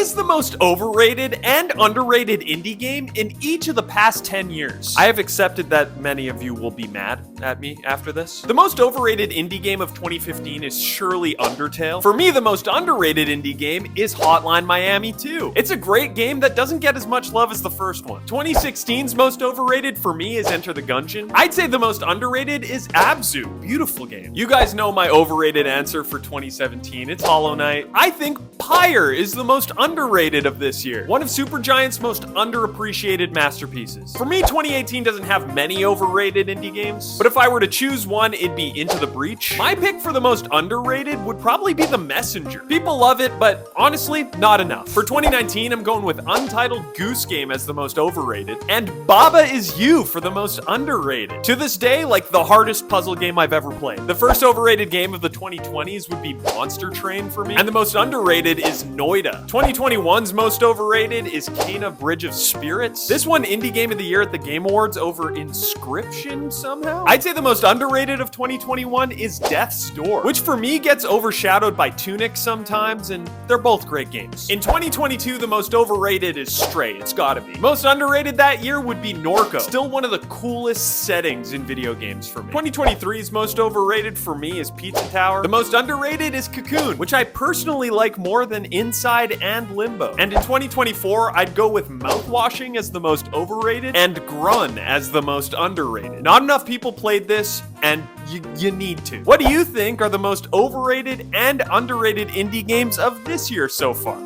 is the most overrated and underrated indie game in each of the past 10 years? I have accepted that many of you will be mad at me after this. The most overrated indie game of 2015 is surely Undertale. For me, the most underrated indie game is Hotline Miami 2. It's a great game that doesn't get as much love as the first one. 2016's most overrated for me is Enter the Gungeon. I'd say the most underrated is Abzu. Beautiful game. You guys know my overrated answer for 2017. It's Hollow Knight. I think Pyre is the most underrated of this year. One of Supergiant's most underappreciated masterpieces. For me, 2018 doesn't have many overrated indie games, but if I were to choose one, it'd be Into the Breach. My pick for the most underrated would probably be The Messenger. People love it, but honestly, not enough. For 2019, I'm going with Untitled Goose Game as the most overrated, and Baba Is You for the most underrated. To this day, like the hardest puzzle game I've ever played. The first overrated game of the 2020s would be Monster Train for me, and the most underrated is Noida. 2021's most overrated is Kena Bridge of Spirits. This won Indie Game of the Year at the Game Awards over Inscription somehow. I'd say the most underrated of 2021 is Death's Door, which for me gets overshadowed by Tunic sometimes, and they're both great games. In 2022, the most overrated is Stray. It's gotta be. Most underrated that year would be Norco. Still one of the coolest settings in video games for me. 2023's most overrated for me is Pizza Tower. The most underrated is Cocoon, which I personally like more than Inside and Limbo. And in 2024, I'd go with Mouthwashing as the most overrated and Grun as the most underrated. Not enough people played this, and you need to. What do you think are the most overrated and underrated indie games of this year so far?